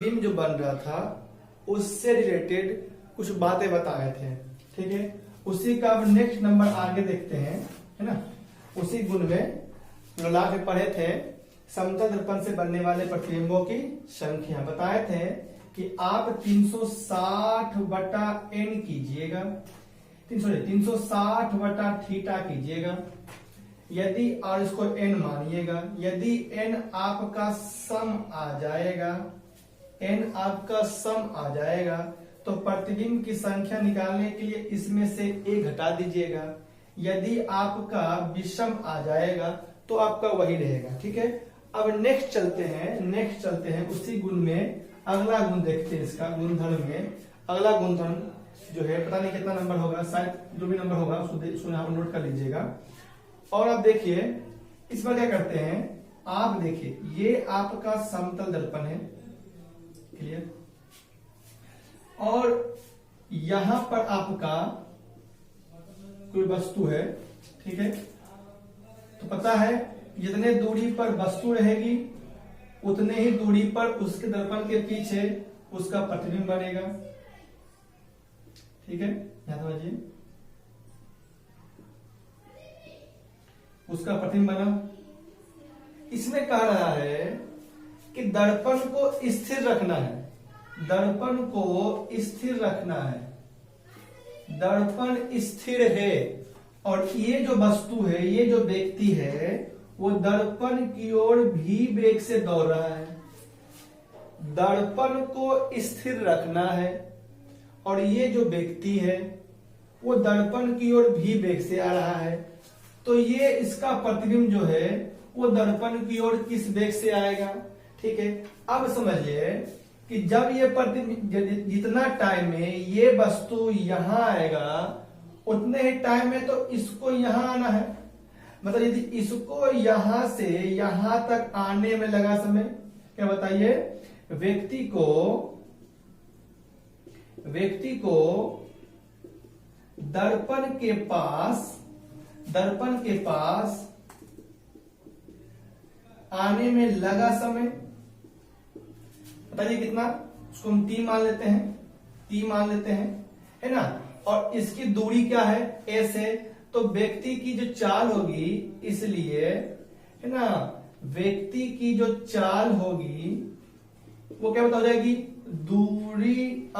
Film जो बन रहा था उससे रिलेटेड कुछ बातें बताए थे। ठीक है, उसी का अब नेक्स्ट नंबर आगे देखते हैं, है ना। उसी गुण में लोलाट में पढ़े थे समतल दर्पण से बनने वाले प्रतिबिंबों की संख्या। बताए थे कि आप 360 बटा एन कीजिएगा, 360 बटा थीटा कीजिएगा यदि, और इसको एन मानिएगा, यदि एन आपका सम आ जाएगा, एन आपका सम आ जाएगा तो प्रतिबिंब की संख्या निकालने के लिए इसमें से ए घटा दीजिएगा। यदि आपका विषम आ जाएगा तो आपका वही रहेगा। ठीक है, अब नेक्स्ट चलते हैं उसी गुण में अगला गुण देखते हैं। इसका गुणधर्म में अगला गुणधर्म जो है पता नहीं कितना नंबर होगा, शायद जो भी नंबर होगा उसको यहाँ पर नोट कर लीजिएगा। और आप देखिए इसमें क्या करते हैं, आप देखिए ये आपका समतल दर्पण है, क्लियर, और यहां पर आपका कोई वस्तु है। ठीक है, तो पता है जितने दूरी पर वस्तु रहेगी उतने ही दूरी पर उसके दर्पण के पीछे उसका प्रतिबिंब बनेगा। ठीक है, ध्यान समझिए, उसका प्रतिबिंब बना। इसमें कह रहा है कि दर्पण को स्थिर रखना है, दर्पण को स्थिर रखना है, दर्पण स्थिर है और ये जो वस्तु है, ये जो व्यक्ति है वो दर्पण की ओर भी वेग से दौड़ रहा है। दर्पण को स्थिर रखना है और ये जो व्यक्ति है वो दर्पण की ओर भी वेग से आ रहा है, तो ये इसका प्रतिबिंब जो है वो दर्पण की ओर किस वेग से आएगा। ठीक है, अब समझिए कि जब ये प्रतिबिंब जितना टाइम में ये वस्तु यहां आएगा उतने ही टाइम में तो इसको यहां आना है। मतलब यदि इसको यहां से यहां तक आने में लगा समय, क्या बताइए, व्यक्ति को दर्पण के पास आने में लगा समय, बताइए कितना, उसको हम टी मान लेते हैं, है ना। और इसकी दूरी क्या है, ए से, तो व्यक्ति की जो चाल होगी, इसलिए है ना, व्यक्ति की जो चाल होगी वो क्या बता जाएगी, दूरी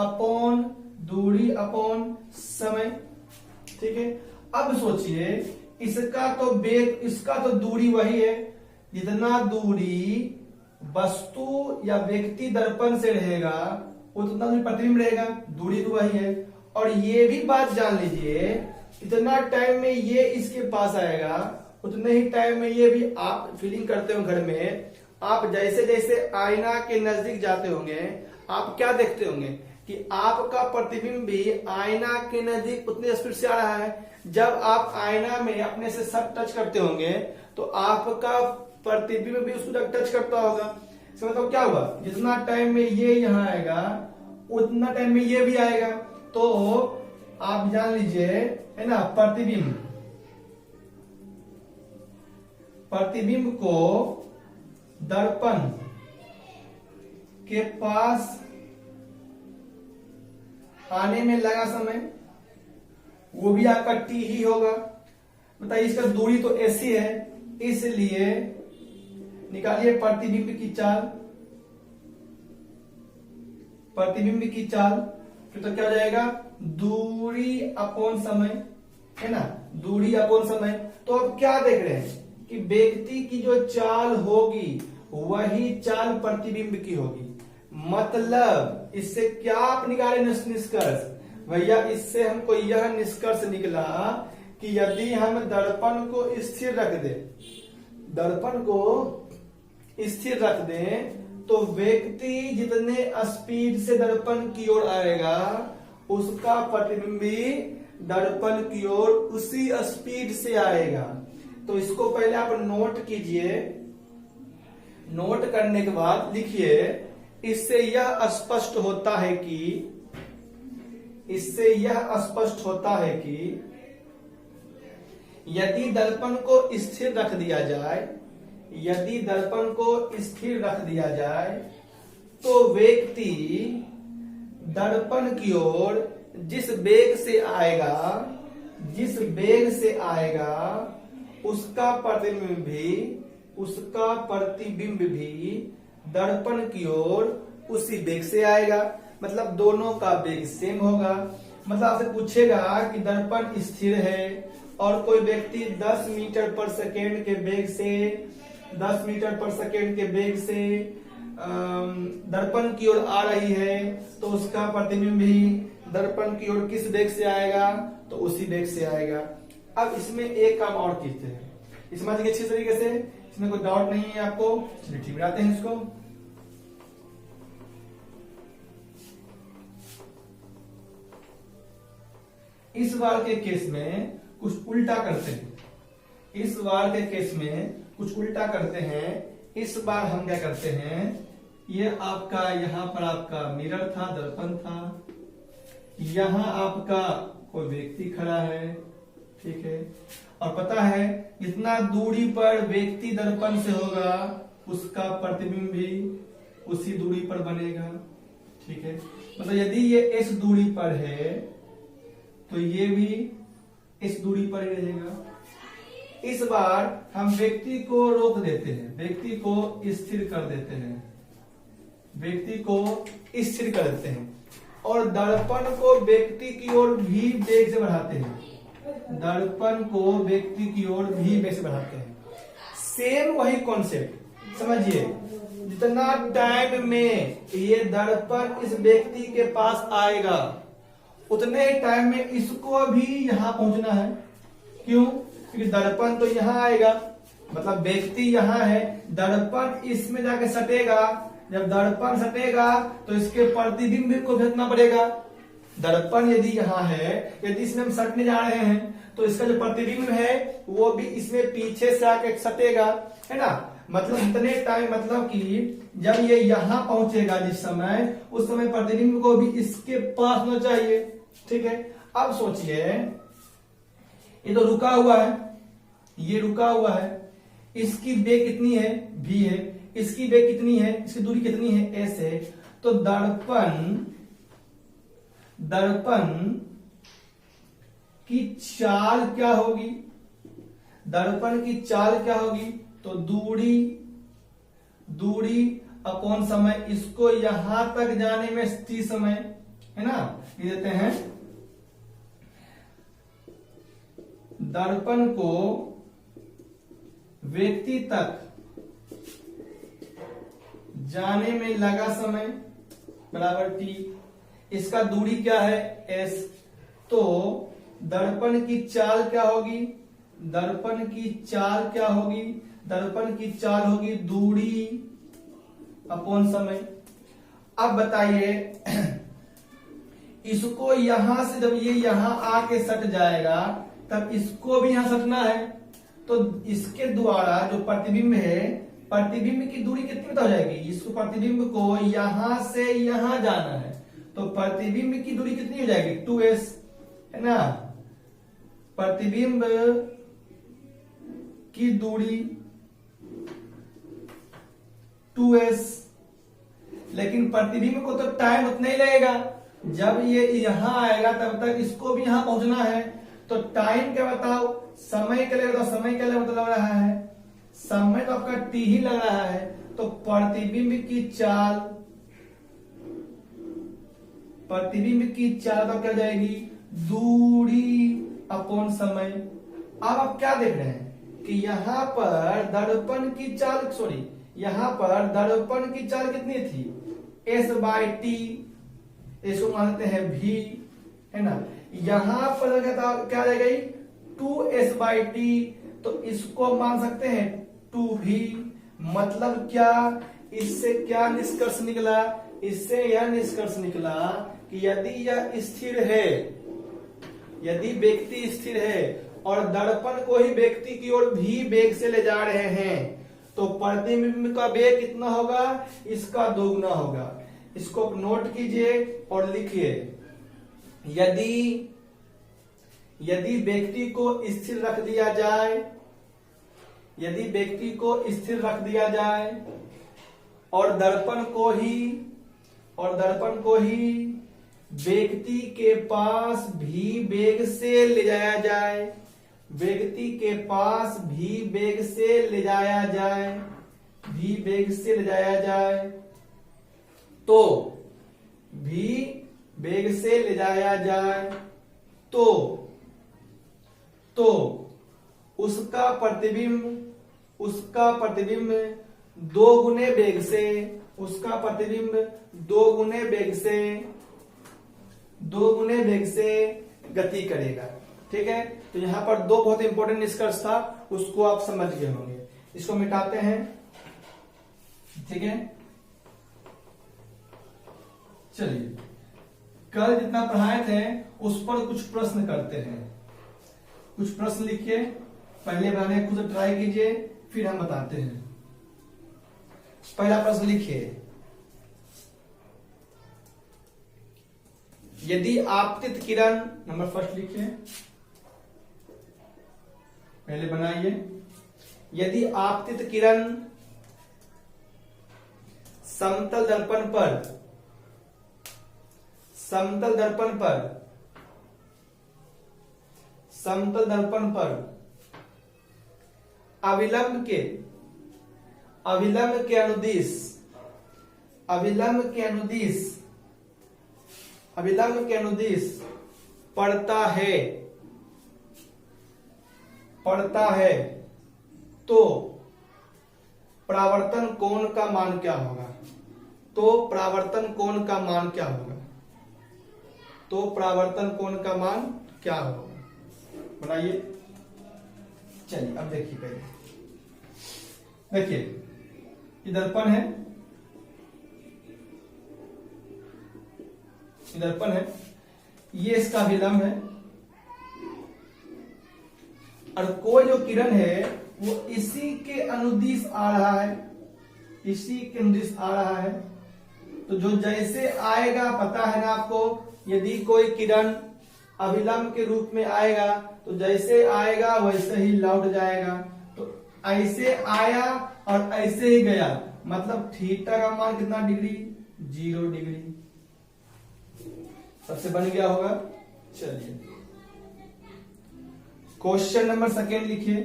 अपॉन समय। ठीक है, अब सोचिए इसका तो दूरी वही है, जितना दूरी वस्तु या व्यक्ति दर्पण से रहेगा उतना दूरी प्रतिबिंब रहेगा, दूरी तो वही है। और ये भी बात जान लीजिए, इतना टाइम में ये इसके पास आएगा उतने ही टाइम में ये भी, आप फीलिंग करते हो घर में, आप जैसे जैसे आईना के नजदीक जाते होंगे आप क्या देखते होंगे कि आपका प्रतिबिंब भी आईना के नजदीक उतनी स्पीड से आ रहा है। जब आप आईना में अपने से सब टच करते होंगे तो आपका प्रतिबिंब भी उसको टच करता होगा। इसका मतलब क्या हुआ, जितना टाइम में ये यहाँ आएगा उतना टाइम में ये भी आएगा। तो आप जान लीजिए, है ना, प्रतिबिंब को दर्पण के पास आने में लगा समय वो भी आपका टी ही होगा। बताइए इसका दूरी तो ऐसी है, इसलिए निकालिए प्रतिबिंब की चाल, तो क्या हो जाएगा, दूरी अपॉन समय, है ना, दूरी अपॉन समय। तो अब क्या देख रहे हैं कि व्यक्ति की जो चाल होगी वही चाल प्रतिबिंब की होगी। मतलब इससे क्या आप निकाले निष्कर्ष, भैया इससे हमको यह निष्कर्ष निकला कि यदि हम दर्पण को स्थिर रख दें तो व्यक्ति जितने स्पीड से दर्पण की ओर आएगा उसका प्रतिबिंब भी दर्पण की ओर उसी स्पीड से आएगा। तो इसको पहले आप नोट कीजिए, नोट करने के बाद लिखिए, इससे यह स्पष्ट होता है कि यदि दर्पण को स्थिर रख दिया जाए तो व्यक्ति दर्पण की ओर जिस वेग से आएगा उसका प्रतिबिंब भी दर्पण की ओर उसी वेग से आएगा। मतलब दोनों का वेग सेम होगा। मतलब आपसे पूछेगा कि दर्पण स्थिर है और कोई व्यक्ति 10 मीटर पर सेकेंड के वेग से दर्पण की ओर आ रही है, तो उसका प्रतिबिंब भी दर्पण की ओर किस वेग से आएगा? तो उसी वेग से आएगा। अब इसमें एक काम और कीजिए, इस समझ के अच्छी तरीके से, इसमें कोई डाउट नहीं है आपको। चलिए ठीक बनाते हैं इसको। इस बार के केस में कुछ उल्टा करते हैं। इस बार हम क्या करते हैं, ये आपका यहाँ पर आपका मिरर था, दर्पण था, यहाँ आपका कोई व्यक्ति खड़ा है, ठीक है, और पता है जितना दूरी पर व्यक्ति दर्पण से होगा उसका प्रतिबिंब भी उसी दूरी पर बनेगा, ठीक है। मतलब यदि ये इस दूरी पर है तो ये भी इस दूरी पर ही रहेगा। इस बार हम व्यक्ति को रोक देते हैं, व्यक्ति को स्थिर कर देते हैं और दर्पण को व्यक्ति की ओर भी वेग से बढ़ाते हैं। सेम वही कॉन्सेप्ट समझिए, जितना टाइम में ये दर्पण इस व्यक्ति के पास आएगा उतने टाइम में इसको भी यहां पहुंचना है। क्यों? क्योंकि दर्पण तो यहां आएगा, मतलब व्यक्ति यहां है, दर्पण इसमें जाके सटेगा। जब दर्पण सटेगा तो इसके प्रतिबिंब को भेजना पड़ेगा। दर्पण यदि यहाँ है, यदि इसमें हम सटने जा रहे हैं तो इसका जो प्रतिबिंब है वो भी इसमें पीछे से आके सटेगा, है ना। मतलब इतने टाइम, मतलब कि जब ये यहाँ पहुंचेगा जिस समय, उस समय प्रतिबिंब को भी इसके पास होना चाहिए, ठीक है। अब सोचिए, ये तो रुका हुआ है, इसकी वेग कितनी है? v है। इसकी वेग कितनी है? इसकी दूरी कितनी है? s है। तो दर्पण की चाल क्या होगी? तो दूरी अपॉन समय, इसको यहां तक जाने में t समय, है ना, ये देते हैं। दर्पण को व्यक्ति तक जाने में लगा समय बराबर t। इसका दूरी क्या है? s। तो दर्पण की चाल क्या होगी? दर्पण की चाल होगी दूरी अपॉन समय। अब बताइए, इसको यहां से जब ये यहां आके सट जाएगा तब इसको भी यहां सटना है, तो इसके द्वारा जो प्रतिबिंब है, प्रतिबिंब की दूरी कितनी हो जाएगी? इसको प्रतिबिंब को यहां से यहां जाना है, तो प्रतिबिंब की दूरी कितनी हो जाएगी? 2s, है ना। प्रतिबिंब की दूरी 2s, लेकिन प्रतिबिंब को तो टाइम उतना ही लगेगा। जब ये यहां आएगा तब तक इसको भी यहां पहुंचना है, तो टाइम क्या बताओ? समय के लिए, तो समय के लिए मतलब लग रहा है, समय तो आपका t ही लग रहा है। तो प्रतिबिंब की चाल तो क्या जाएगी? दूरी अपॉन समय। अब आप क्या देख रहे हैं कि यहाँ पर दर्पण की चाल कितनी थी? s/t, इसको मानते हैं v, है ना। यहां पर क्या रह गई? 2s/t, तो इसको मान सकते हैं 2v। मतलब क्या? इससे क्या निष्कर्ष निकला? इससे यह निष्कर्ष निकला कि यदि यह स्थिर है, यदि व्यक्ति स्थिर है और दर्पण को ही व्यक्ति की ओर भी वेग से ले जा रहे हैं, तो प्रतिबिंब का वेग कितना होगा? इसका दोगुना होगा। इसको नोट कीजिए और लिखिए, यदि व्यक्ति को स्थिर रख दिया जाए, और दर्पण को ही और दर्पण को ही व्यक्ति के पास भी वेग से ले जाया जाए, व्यक्ति के पास भी वेग से ले जाया जाए, भी वेग से ले जाया जाए, तो भी वेग से ले जाया जाए तो उसका प्रतिबिंब दो गुने वेग से, उसका प्रतिबिंब दो गुने वेग से गति करेगा। ठीक है, तो यहां पर दो बहुत इंपॉर्टेंट निष्कर्ष था, उसको आप समझ गए होंगे। इसको मिटाते हैं। ठीक है, चलिए कल जितना पढ़ाए थे उस पर कुछ प्रश्न करते हैं। कुछ प्रश्न लिखिए, पहले बनाने खुद ट्राई कीजिए, फिर हम बताते हैं। पहला प्रश्न लिखिए, यदि आपतित किरण, नंबर फर्स्ट लिखिए, पहले बनाइए। यदि आपतित किरण समतल दर्पण पर अविलंब के अनुदिश पड़ता है तो परावर्तन कोण का मान क्या होगा? बनाइए। चलिए अब देखिए, पहले देखिए ये दर्पण है, ये इसका अभिलंब है, और कोई जो किरण है वो इसी के अनुदिश आ रहा है, तो जो जैसे आएगा, पता है ना आपको, यदि कोई किरण अभिलंब के रूप में आएगा तो जैसे आएगा वैसे ही लौट जाएगा। तो ऐसे आया और ऐसे ही गया, मतलब थीटा का मान कितना डिग्री? 0 डिग्री। सबसे बन गया होगा। चलिए क्वेश्चन नंबर सेकेंड लिखिए।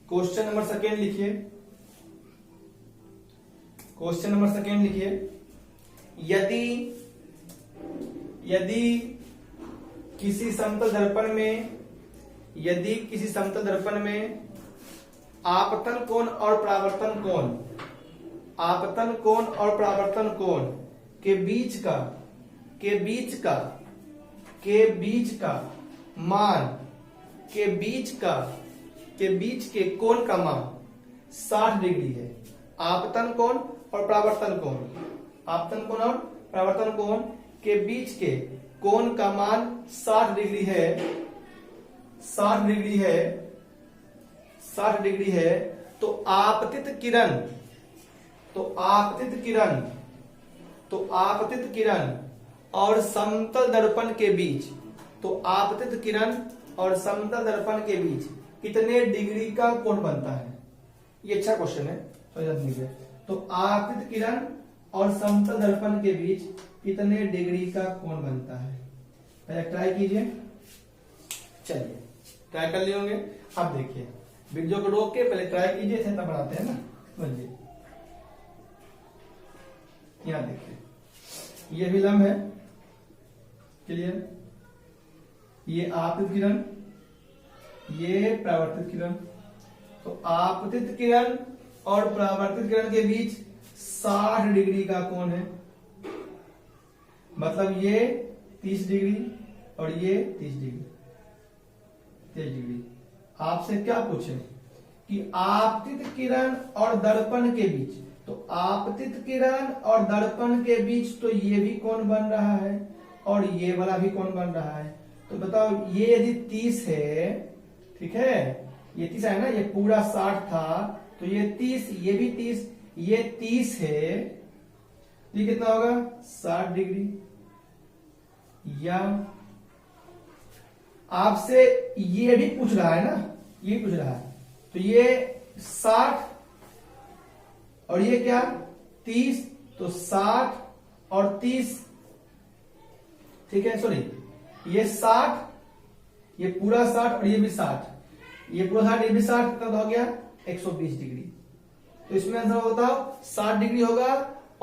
क्वेश्चन नंबर सेकेंड लिखिए, यदि किसी समतल दर्पण में आपतन कोण और परावर्तन कोण के बीच के कोण का मान 60 डिग्री है। आपतन कोण और परावर्तन कोण के बीच के कोण का मान 60 डिग्री है, तो आपतित किरण और समतल दर्पण के बीच कितने डिग्री का कोण बनता है? ये अच्छा क्वेश्चन है, तो आपतित किरण और समतल दर्पण के बीच कितने डिग्री का कोण बनता है? पहले ट्राई कीजिए। चलिए ट्राई कर लिए होंगे। अब देखिए, वीडियो को रोक के पहले ट्राई कीजिए, तब बढ़ाते हैं ना। समझिए, यहां देखिए, ये विलंब है, क्लियर? ये आपतित किरण, ये परावर्तित किरण। तो आपतित किरण और परावर्तित किरण के बीच 60 डिग्री का कोण है, मतलब ये 30 डिग्री और ये 30 डिग्री। आपसे क्या पूछे कि आपतित किरण और दर्पण के बीच, तो आपतित किरण और दर्पण के बीच तो ये भी कोण बन रहा है और ये वाला भी कोण बन रहा है। तो बताओ, ये यदि 30 है, ठीक है, ये 30 है ना, ये पूरा 60 था, तो ये 30, ये भी 30, ये 30 है, ये कितना होगा? 60 डिग्री। या आपसे ये भी पूछ रहा है ना, ये पूछ रहा है, तो ये 60 और ये क्या 30, तो 60 और 30, ठीक है, सॉरी ये 60, ये पूरा 60 और ये भी 60, ये पूरा 60 ये भी 60, कितना हो गया 120 डिग्री। तो इसमें आंसर होता 60 डिग्री होगा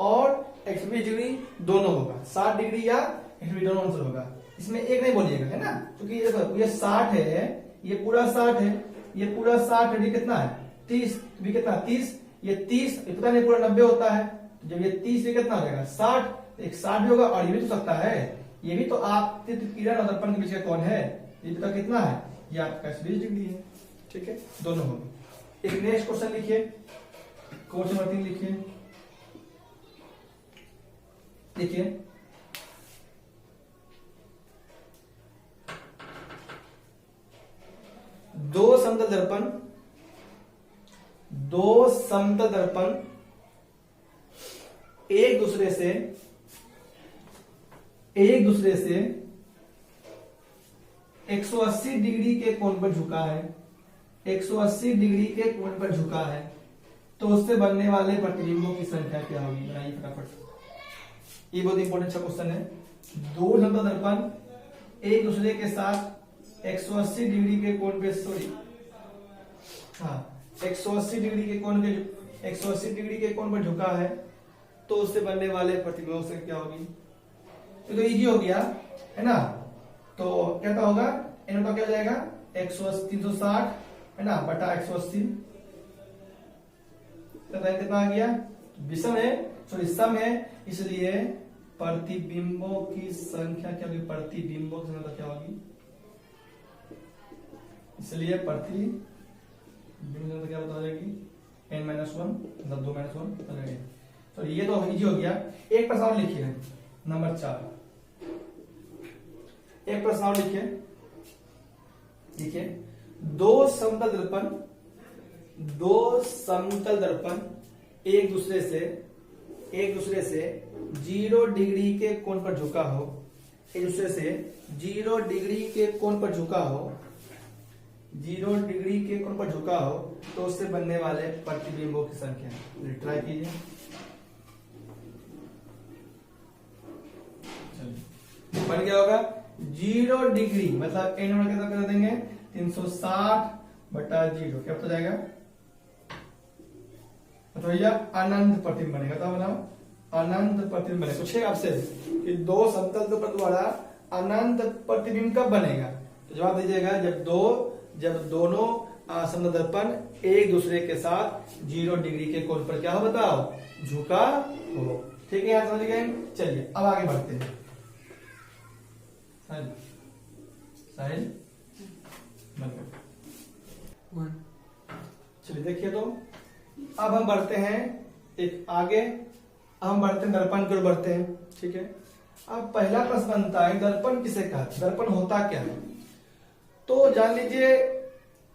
और 120 डिग्री दोनों होगा, 60 डिग्री या 120 डिग्री दोनों आंसर होगा। इसमें एक नहीं बोलिएगा, है ना, क्योंकि ये देखो ये 60 है, ये पूरा 60 है, ये पूरा 60 है, ये कितना है 30, भी कितना 30, ये 30, पता नहीं पूरा 90 होता है, तो जब ये 30 ये कितना हो जाएगा 60, तो एक 60 भी होगा। और ये भी तो सकता है, ये भी तो आप किरण और दर्पण के बीच का कौन है, ये पता कितना है, ये आपका 120 डिग्री है, ठीक है, दोनों होंगे। एक नेक्स्ट क्वेश्चन लिखिए, क्वेश्चन नंबर 3 लिखिए, देखिए दो समतल दर्पण एक दूसरे से 180 डिग्री के कोण पर झुका है, 180 डिग्री के कोण पर झुका है, तो उससे बनने वाले प्रतिबिंबों की संख्या क्या होगी, बनाइए फटाफट। ये बहुत इंपॉर्टेंट सा क्वेश्चन है। दो समतल दर्पण एक दूसरे के साथ 180 डिग्री के कोण पे, सॉरी हाँ 180 डिग्री के कोण पे 180 डिग्री के कोण पर झुका है, तो उससे बनने वाले प्रतिबिंबों से क्या होगी। तो इजी हो गया है ना, तो क्या होगा इनका क्या हो जाएगा 360 है ना बटा 180, कितना आ गया, विषम है, सॉरी सम है, इसलिए प्रतिबिंबों की संख्या क्या होगी, प्रतिबिंबों की संख्या क्या होगी, इसलिए प्रतिबिंब क्या बता जाएगी n-1, मतलब 2-1 हो जाएगी। तो ये तो इजी हो गया। एक प्रश्न और लिखिए नंबर 4, एक प्रश्न और लिखिए, देखिए दो समतल दर्पण एक दूसरे से 0 डिग्री के कोण पर झुका हो, एक दूसरे से 0 डिग्री के कोण पर झुका हो, 0 डिग्री के कोण पर झुका हो, तो उससे बनने वाले प्रतिबिंबों की संख्या ट्राई कीजिए। बन गया होगा 0 डिग्री मतलब n नंबर कितना कर देंगे 360 बटा 0, क्या हो जाएगा, तो भैया अनंत प्रतिबिंब बनेगा। तो बनाओ अनंत प्रतिबिंब बनेगा। पूछे आपसे कि दो समतल दर्पण द्वारा अनंत प्रतिबिंब कब बनेगा, तो जवाब दीजिएगा जब दोनों समतल दर्पण एक दूसरे के साथ 0 डिग्री के कोण पर क्या हो बताओ झुका हो। ठीक है, यहां समझ गए। चलिए अब आगे बढ़ते हैं। साहिल चलिए देखिए, तो अब हम बढ़ते हैं एक आगे, हम बढ़ते हैं दर्पण की ओर बढ़ते हैं। ठीक है, अब पहला प्रश्न बनता है दर्पण किसे कहते हैं, दर्पण होता क्या है। तो जान लीजिए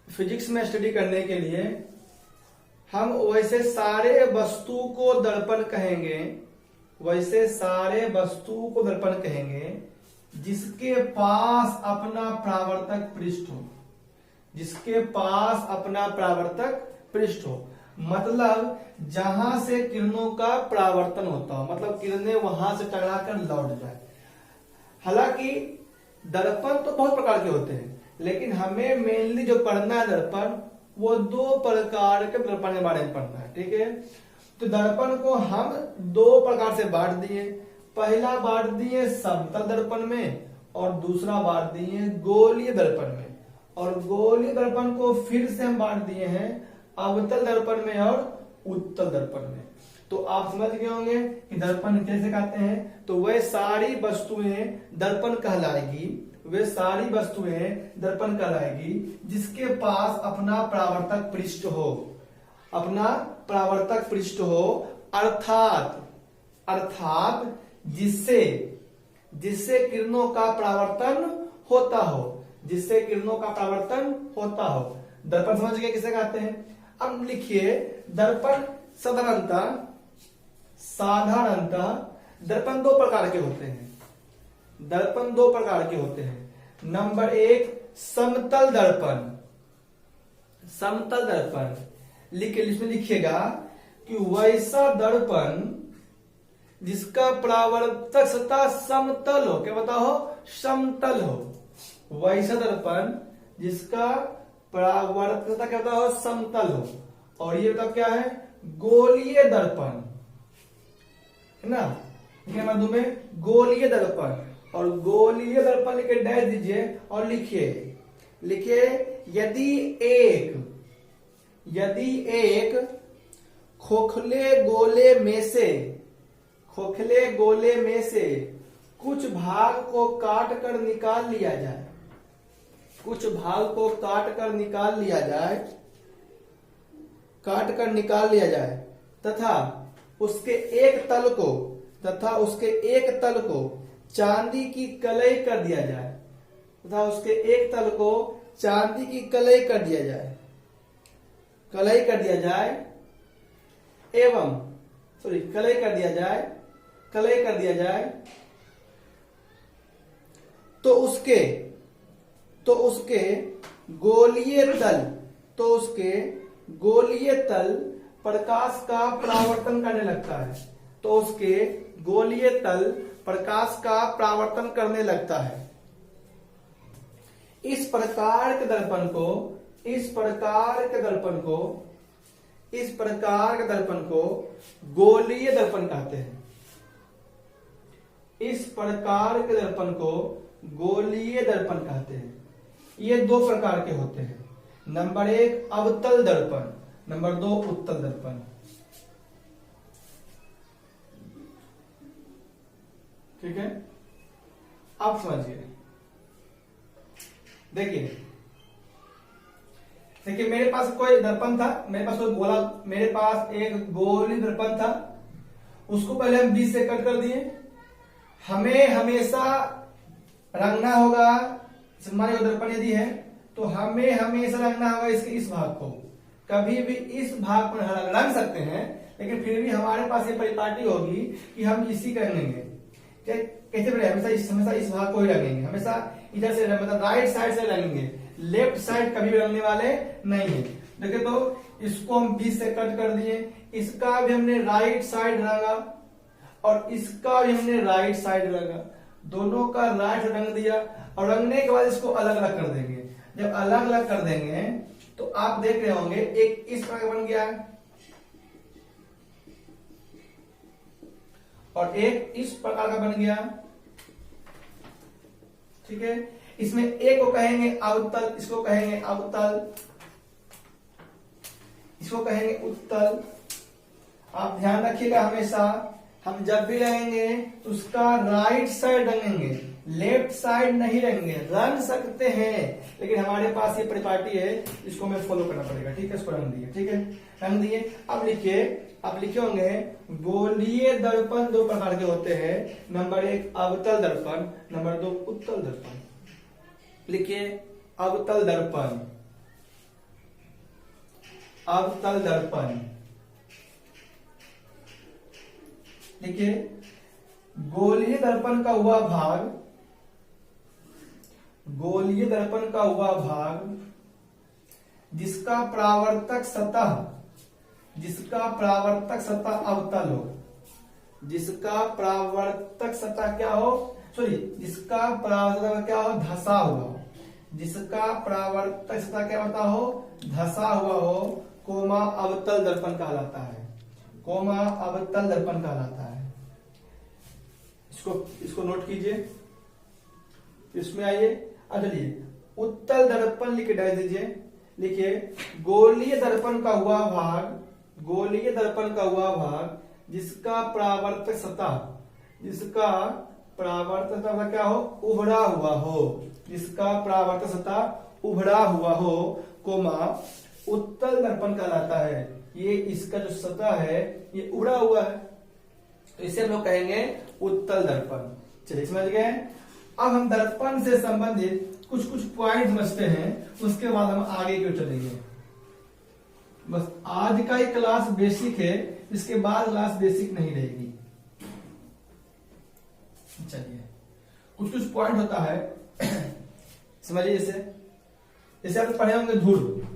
फिजिक्स में स्टडी करने के लिए हम वैसे सारे वस्तु को दर्पण कहेंगे, वैसे सारे वस्तु को दर्पण कहेंगे जिसके पास अपना परावर्तक पृष्ठ हो, जिसके पास अपना परावर्तक पृष्ठ हो, मतलब जहां से किरणों का परावर्तन होता हो, मतलब किरणें वहां से टकरा कर लौट जाए। हालांकि दर्पण तो बहुत प्रकार के होते हैं, लेकिन हमें मेनली जो पढ़ना है दर्पण, वो 2 प्रकार के दर्पण के बारे में पढ़ना है। ठीक है, तो दर्पण को हम 2 प्रकार से बांट दिए। पहला बांट दिए समतल दर्पण में और दूसरा बांट दिए गोलीय दर्पण में, और गोलीय दर्पण को फिर से हम बांट दिए हैं अवतल दर्पण में और उत्तल दर्पण में। तो आप समझ गए होंगे कि दर्पण कैसे कहते हैं। तो वह सारी वस्तुएं दर्पण कहलाएगी, वे सारी वस्तुएं दर्पण कहलाएगी जिसके पास अपना परावर्तक पृष्ठ हो, अपना परावर्तक पृष्ठ हो, अर्थात जिससे किरणों का परावर्तन होता हो, जिससे किरणों का परावर्तन होता हो। दर्पण समझ गए किसे कहते हैं। अब लिखिए दर्पण साधारणतः दर्पण 2 प्रकार के होते हैं। दर्पण 2 प्रकार के होते हैं। नंबर 1 समतल दर्पण। समतल दर्पण इसमें लिखिएगा कि वैसा दर्पण जिसका परावर्तक सतह समतल हो, क्या बताओ, समतल हो। वैसा दर्पण जिसका परावर्तक सतह क्या होता हो, समतल हो। और ये बताओ क्या है, गोलीय दर्पण है ना, नंबर 2 में गोलीय दर्पण। और गोलीय दर्पण लिख के डैश दीजिए और लिखिए यदि एक खोखले गोले में से कुछ भाग को काट कर निकाल लिया जाए तथा उसके एक तल को चांदी की कलई कर दिया जाए तो उसके गोलीय तल प्रकाश का परावर्तन करने लगता है। इस प्रकार के दर्पण को गोलीय दर्पण कहते हैं। ये 2 प्रकार के होते हैं। नंबर 1 अवतल दर्पण, नंबर 2 उत्तल दर्पण। ठीक है, आप समझिए। देखिए मेरे पास कोई दर्पण था, मेरे पास एक गोली दर्पण था। उसको पहले हम बीच से कट कर दिए। हमें हमेशा रंगना होगा, हमारे दर्पण यदि है तो हमें हमेशा रंगना होगा इसके इस भाग को। कभी भी इस भाग पर रंग सकते हैं, लेकिन फिर भी हमारे पास ये परिपाटी होगी कि हम इसी का रंगेंगे। कैसे बड़े, हमेशा इस भाग को ही रंगेंगे, हमेशा इधर से मतलब राइट साइड से रंगेंगे, लेफ्ट साइड कभी भी रंगने वाले नहीं है। देखिए तो इसको हम बीच से कट कर दिए, इसका भी हमने राइट साइड रंगा और इसका भी हमने राइट साइड रंगा, दोनों का राइट रंग दिया। और रंगने के बाद इसको अलग अलग कर देंगे। जब अलग अलग कर देंगे तो आप देख रहे होंगे एक इस प्रकार बन गया है और एक इस प्रकार का बन गया। ठीक है, इसमें एक को कहेंगे अवतल, इसको कहेंगे अवतल, इसको कहेंगे उत्तल। आप ध्यान रखिएगा, हमेशा हम जब भी रंगेंगे तो उसका राइट साइड रंगेंगे, लेफ्ट साइड नहीं रंगेंगे। रंग सकते हैं लेकिन हमारे पास ये परिपाटी है, इसको हमें फॉलो करना पड़ेगा। ठीक है, इसको रंग दिए। ठीक है, रंग दिए। अब लिखिए, आप लिखे होंगे गोलीय दर्पण 2 प्रकार के होते हैं। नंबर 1 अवतल दर्पण, नंबर 2 उत्तल दर्पण। लिखिए अवतल दर्पण, अवतल दर्पण। देखिए गोलीय दर्पण का हुआ भाग, गोलीय दर्पण का हुआ भाग जिसका परावर्तक सतह अवतल हो, जिसका परावर्तक सतह क्या हो, जिसका परावर्तक क्या हो, धसा हुआ हो, जिसका परावर्तक सतह क्या होता हो, धसा हुआ हो, कोमा अवतल दर्पण कहलाता है, कोमा अवतल दर्पण कहलाता है। इसको नोट कीजिए, इसमें आइए। अब चलिए उत्तल दर्पण लिख के डाल दीजिए। लिखिए गोलीय दर्पण का हुआ भाग, गोलीय दर्पण का हुआ भाग जिसका परावर्तक सतह, जिसका परावर्तक सतह क्या हो, उभड़ा हुआ हो, जिसका परावर्तक सतह उभड़ा हुआ हो, कोमा उत्तल दर्पण कहलाता है। ये इसका जो सतह है ये उभड़ा हुआ है, तो इसे हम लोग कहेंगे उत्तल दर्पण। चलिए समझ गए। अब हम दर्पण से संबंधित कुछ पॉइंट समझते हैं, उसके बाद हम आगे क्यों चलेंगे। बस आज का ही क्लास बेसिक है, इसके बाद क्लास बेसिक नहीं रहेगी। चलिए कुछ पॉइंट होता है समझिए। जैसे आप पढ़े होंगे ध्रुव।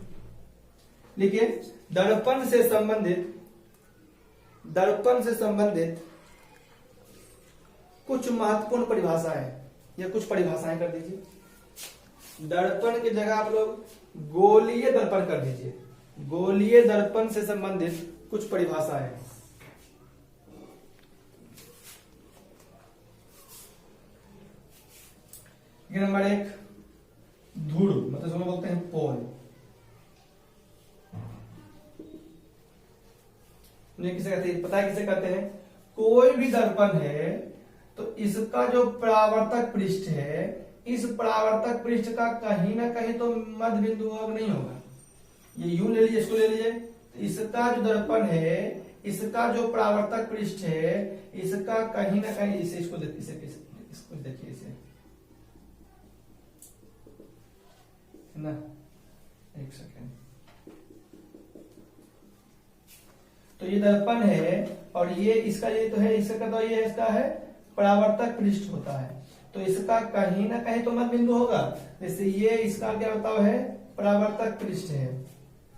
लिखिए दर्पण से संबंधित दर्पण से संबंधित कुछ महत्वपूर्ण परिभाषाएं या कुछ परिभाषाएं कर दीजिए। दर्पण की जगह आप लोग गोलीय दर्पण कर दीजिए। गोलीय दर्पण से संबंधित कुछ परिभाषाएं। नंबर 1 धूड़, मतलब हम बोलते हैं पोल। किसे कहते हैं, पता है किसे कहते हैं? कोई भी दर्पण है तो इसका जो परावर्तक पृष्ठ है, इस परावर्तक पृष्ठ का कहीं ना कहीं तो मध्य बिंदु नहीं होगा। ये यूं ले लीजिए, इसको ले लीजिए। तो इसका जो दर्पण है, इसका जो परावर्तक पृष्ठ है, इसका कहीं ना कहीं इसको देखिए इसे ना, एक सेकेंड। तो ये दर्पण है और ये इसका ये तो है, इसका तो ये इसका है परावर्तक पृष्ठ होता है। तो इसका कहीं ना कहीं तो मध्य बिंदु होगा। जैसे ये इसका क्या होता है, परावर्तक पृष्ठ है,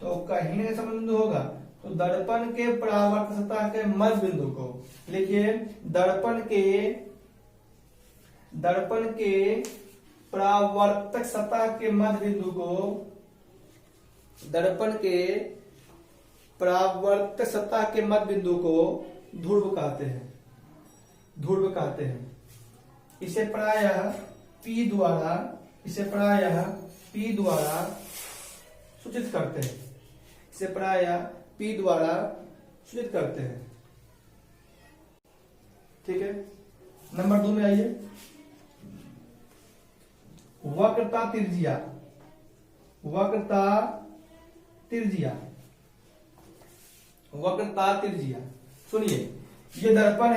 तो कहीं ना कहीं मध्य बिंदु होगा। तो दर्पण के परावर्तक सतह के मध्य बिंदु को लिखिए। दर्पण के परावर्तक सतह के मध्य बिंदु को, दर्पण के परावर्तक सतह के मध्य बिंदु को ध्रुव कहते हैं। ध्रुव कहते हैं। इसे प्रायः P द्वारा सूचित करते हैं। इसे प्रायः P द्वारा सूचित करते हैं। ठीक है। नंबर 2 में आइए। वक्रता त्रिज्या। वक्रता त्रिज्या सुनिए, ये दर्पण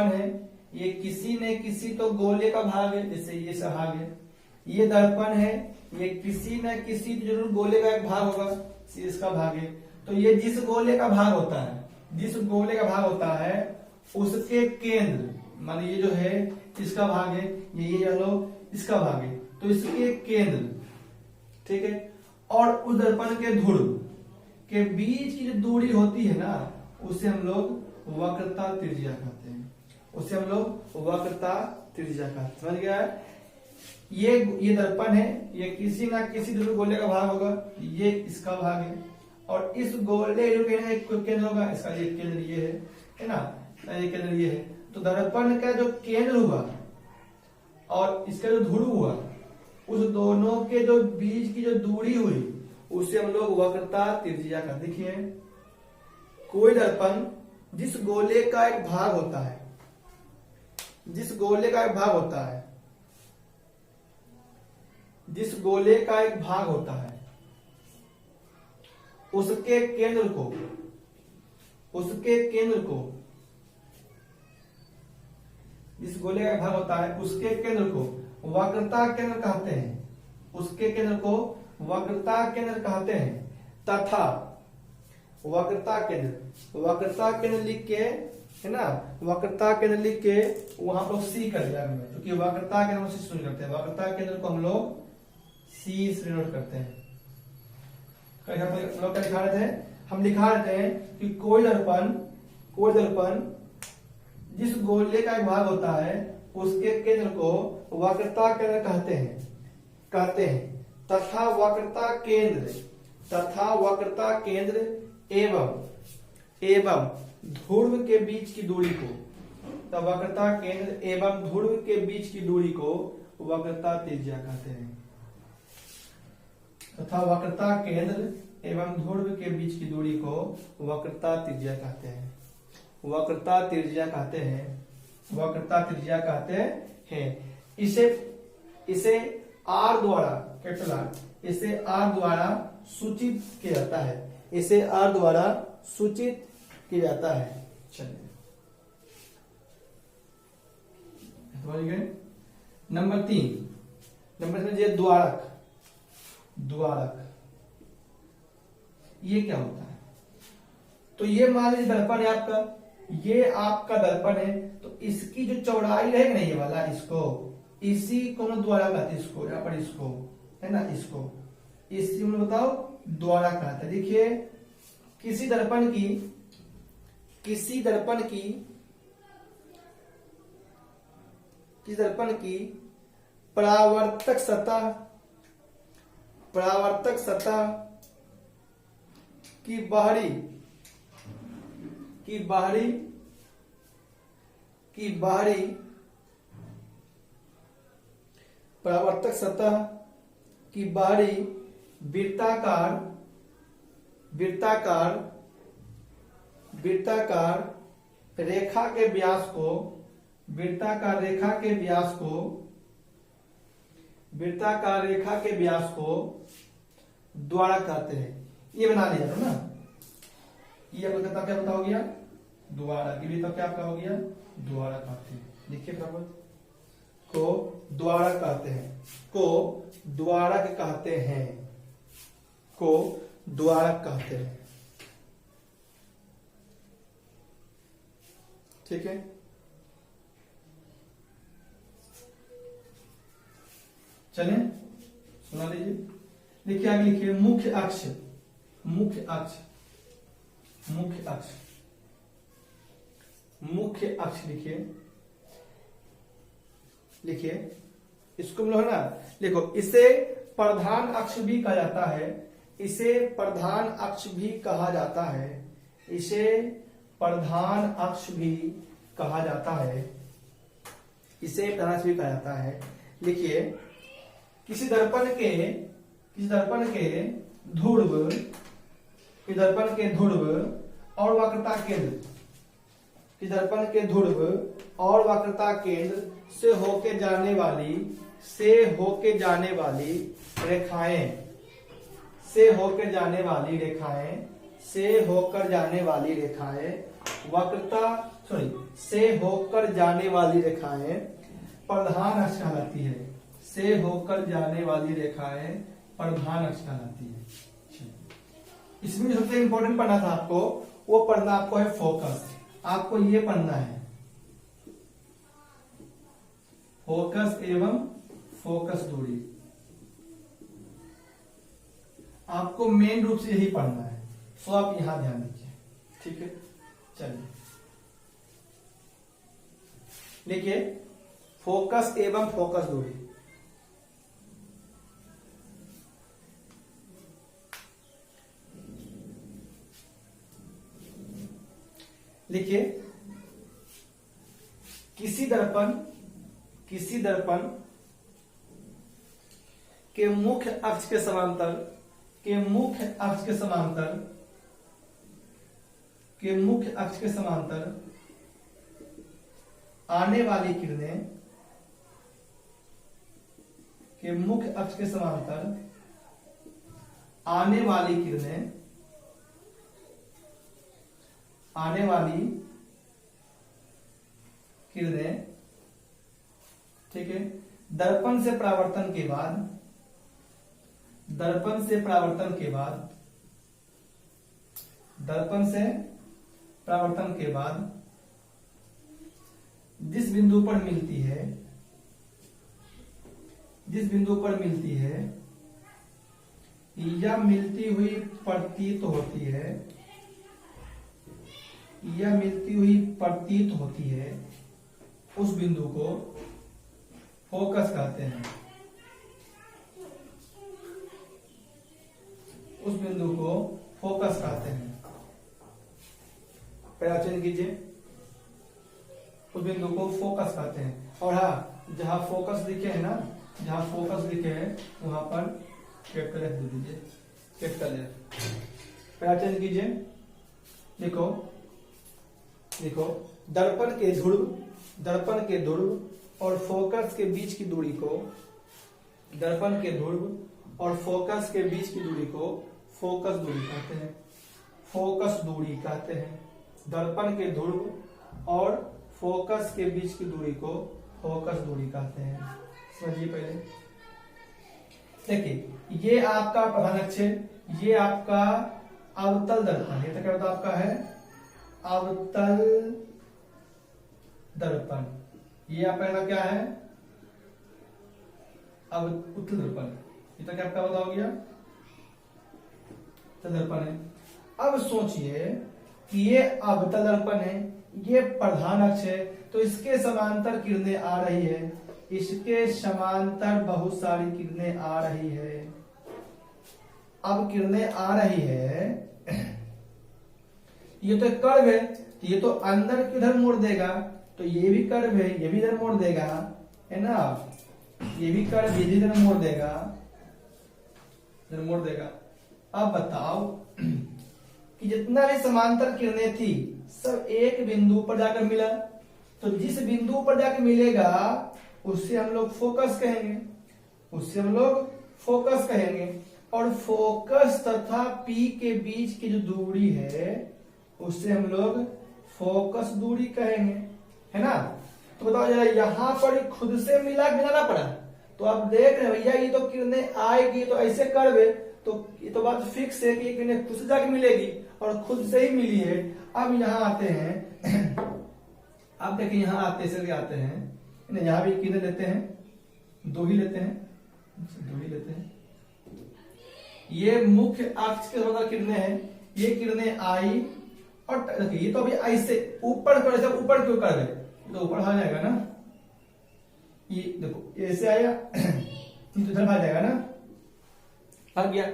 है, ये किसी न किसी तो गोले का भाग है, जैसे ये भाग है। ये दर्पण है, ये किसी न किसी जरूर गोले का एक भाग होगा, इसका भाग है। तो ये जिस गोले का भाग होता है उसके केंद्र, मान ये जो है इसका भाग है, ये लो इसका भाग है, तो इसके केंद्र, ठीक है, और उस दर्पण के ध्रुव के बीच की जो दूरी होती है ना, उसे हम लोग वक्रता त्रिज्या कहते हैं। समझ गया? ये दर्पण है, ये किसी ना किसी ध्रुव गोले का भाग होगा, ये इसका भाग है, और इस गोले के केंद्र होगा, इसका ये केंद्र ये है ना, ये केंद्र ये है। तो दर्पण का जो केंद्र हुआ और इसका जो ध्रुव हुआ, उस दोनों के जो बीच की जो दूरी हुई, उसे हम लोग वक्रता त्रिज्या का। देखिए, कोई दर्पण जिस गोले का एक भाग होता है, जिस गोले का एक भाग होता है, उसके केंद्र को जिस गोले का भाग होता है, उसके केंद्र को वक्रता केंद्र कहते हैं। तथा वक्रता केंद्र लिख के, है ना, वक्रता केंद्र लिख के वहां पर सी कर दिया हमने, क्योंकि वक्रता केंद्र से शुरू करते हैं। वक्रता केंद्र को हम लोग सी से डिनोट करते हैं। हम लोग क्या लिखा रहे थे? हम लिखा रहे थे कि कोई दर्पण जिस गोले का एक भाग होता है, उसके केंद्र को वक्रता केंद्र कहते हैं। तथा वक्रता केंद्र एवं ध्रुव के बीच की दूरी को, तब वक्रता केंद्र एवं ध्रुव के बीच की दूरी को वक्रता त्रिज्या कहते हैं। तथा वक्रता केंद्र एवं ध्रुव के बीच की दूरी को वक्रता त्रिज्या कहते हैं। वक्रता त्रिज्या कहते हैं। इसे R द्वारा, कैपिटल R, इसे R द्वारा सूचित किया जाता है। चलिए, नंबर 3 ये द्वारक। ये क्या होता है? तो ये मान लीजिए दर्पण है आपका, ये आपका दर्पण है, तो इसकी जो चौड़ाई रहेगी ना, ये वाला, इसको इसी को द्वारा कहते हैं। इसको यहाँ पर, इसको है ना, इसको इसी में बताओ द्वारा कहते हैं। देखिए, किसी दर्पण की किसी दर्पण की परावर्तक सतह की बाहरी परावर्तक सतह की बाहरी वृत्ताकार रेखा के व्यास को द्वारा कहते हैं। ये बना लिया था ना, ये आपका क्या बता हो गया, द्वारा। ये भी तो क्या आपका हो गया, द्वारा कहते हैं। देखिए बराबर, को द्वारा कहते हैं। ठीक है, चलें सुना लीजिए। देखिए आगे लिखिए, मुख्य अक्ष लिखिए इसको लो ना, देखो इसे प्रधान अक्ष भी कहा जाता है, इसे प्रधान अक्ष भी कहा जाता है। लिखिए, किसी दर्पण ध्रुव और वक्रता केंद्र से होके जाने वाली रेखाएं प्रधान अक्ष कहलाती है। इसमें सबसे इंपॉर्टेंट पढ़ना था आपको, वो पढ़ना आपको है फोकस। आपको ये पढ़ना है, फोकस एवं फोकस दूरी। आपको मेन रूप से यही पढ़ना है, सो आप यहां ध्यान दीजिए। ठीक है, चलिए देखिए, फोकस एवं फोकस दूरी। लिखिए, किसी दर्पण के मुख्य अक्ष के समांतर आने वाली किरणें ठीक है, दर्पण से परावर्तन के बाद जिस बिंदु पर मिलती है या मिलती हुई प्रतीत होती है, उस बिंदु को फोकस कहते हैं। पहचान कीजिए, उस बिंदु को फोकस कहते हैं। और हाँ, जहां फोकस लिखे है ना, वहां पर कैपिटल एफ दे दीजिए, कैपिटल एफ। पहचान कीजिए, देखो दर्पण के ध्रुव और फोकस के बीच की दूरी को फोकस दूरी कहते हैं। दर्पण के ध्रुव और फोकस के बीच की दूरी को फोकस दूरी कहते हैं। समझिए पहले, देखिए ये आपका प्रधान अक्ष है, ये आपका अवतल दर्पण, ये तो क्या होता है आपका है अवतल दर्पण। ये आपका क्या है, अब उत्तल दर्पण। ये तो क्या आपका बता हो गया, उत्तल दर्पण है। अब सोचिए कि ये अवतल दर्पण है, ये प्रधान अक्ष है, तो इसके समांतर किरणें आ रही है, इसके समांतर बहुत सारी किरणें आ रही है। अब किरणें आ रही है, ये तो कर्व है, ये तो अंदर किधर मोड़ देगा, तो ये भी कर्व है, ये भी इधर मोड़ देगा, है ना, ये भी कर्व, ये भी इधर मोड़ देगा, इधर मोड़ देगा। अब बताओ कि जितना भी समांतर किरणें थी सब एक बिंदु पर जाकर मिला, तो जिस बिंदु पर जाकर मिलेगा उससे हम लोग फोकस कहेंगे, उससे हम लोग फोकस कहेंगे। और फोकस तथा पी के बीच की जो दूरी है उससे हम लोग फोकस दूरी कहेंगे, है ना। तो बताओ जरा, यहां पर खुद से मिलाना पड़ा, तो आप देख रहे हैं भैया ये तो किरणें आएगी, तो ऐसे कर्व है, तो ये तो बात फिक्स है कि ये किरणें खुद से जाके मिलेगी और खुद से ही मिली है। अब यहाँ आते हैं, अब देखिए यहाँ आते से आते हैं, यहाँ भी किरणें लेते हैं, दो ही लेते हैं। ये मुख्य अक्ष के समांतर किरणें हैं, ये किरणें आई और देखिए ये तो अभी ऐसे ऊपर कर, जब ऊपर क्यों कर रहे, तो ऊपर आ जाएगा ना, ये देखो ऐसे आया तो इधर भाग जाएगा ना, भाग गया।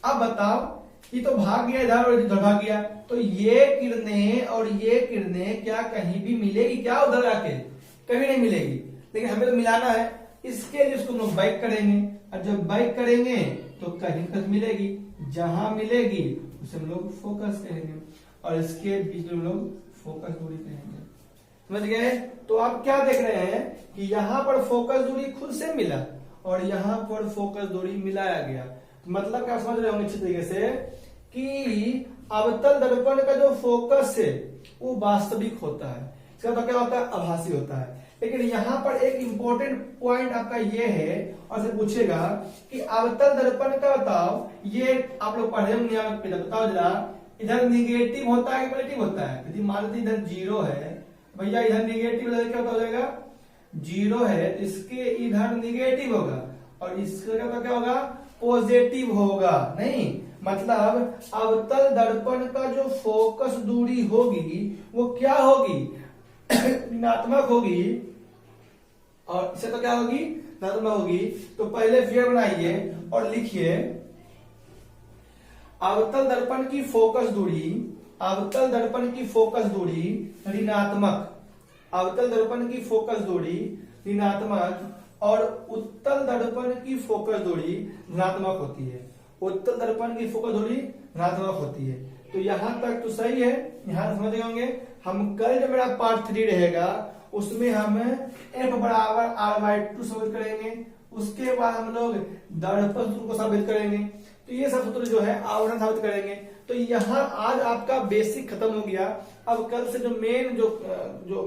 अब बताओ ये तो भाग गया इधर और इधर भाग गया, तो ये किरणें और ये किरणें क्या कहीं भी मिलेगी क्या उधर आके? कभी नहीं मिलेगी। लेकिन हमें तो मिलाना है, इसके लिए उसको हम लोग बाइक करेंगे, और जब बाइक करेंगे तो कहीं तक मिलेगी, जहां मिलेगी उसे हम लोग फोकस कहेंगे, और इसके बीच में हम लोग फोकस दूरी कहेंगे। समझ गए? तो आप क्या देख रहे हैं कि यहाँ पर फोकस दूरी खुद से मिला और यहाँ पर फोकस दूरी मिलाया गया। मतलब क्या समझ रहे होंगे अच्छे तरीके से कि अवतल दर्पण का जो फोकस है वो वास्तविक होता है, इसका मतलब क्या होता है, आभासी होता है। लेकिन यहाँ पर एक इंपॉर्टेंट पॉइंट आपका ये है, और से पूछेगा कि अवतल दर्पण का बताओ, ये आप लोग पढ़े होंगे, बताओ जरा, इधर निगेटिव होता है कि पॉजिटिव होता है? यदि मान लीजिए इधर जीरो है भैया, इधर निगेटिव क्या हो जाएगा, जीरो है, तो इसके इधर निगेटिव होगा और इसका क्या होगा, पॉजिटिव होगा। नहीं, मतलब अवतल दर्पण का जो फोकस दूरी होगी वो क्या होगी, ऋणात्मक होगी, और इससे तो क्या होगी, ऋणात्मक होगी। तो पहले फिगर बनाइए और लिखिए, अवतल दर्पण की फोकस दूरी, अवतल दर्पण की फोकस दूरी ऋणात्मक, अवतल दर्पण की फोकस दूरी ऋणात्मक, और उत्तल दर्पण की फोकस दूरी धनात्मक होती है। उत्तल दर्पण की फोकस दूरी धनात्मक होती है। तो यहां तक तो सही है, यहां समझ गए होंगे। हम कल जो मेरा पार्ट 3 रहेगा उसमें हम F बराबर R/2 साबित करेंगे, उसके बाद हम लोग दर्पण सूत्र को साबित करेंगे। तो ये सब सूत्र जो है आवरण साबित करेंगे। तो यहाँ आज आपका बेसिक खत्म हो गया। अब कल से जो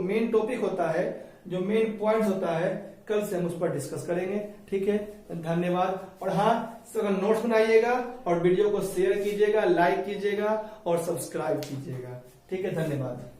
मेन टॉपिक होता है, जो मेन पॉइंट्स होता है, कल से हम उस पर डिस्कस करेंगे। ठीक है, धन्यवाद। और हाँ, नोट्स बनाइएगा और वीडियो को शेयर कीजिएगा, लाइक कीजिएगा और सब्सक्राइब कीजिएगा। ठीक है, धन्यवाद।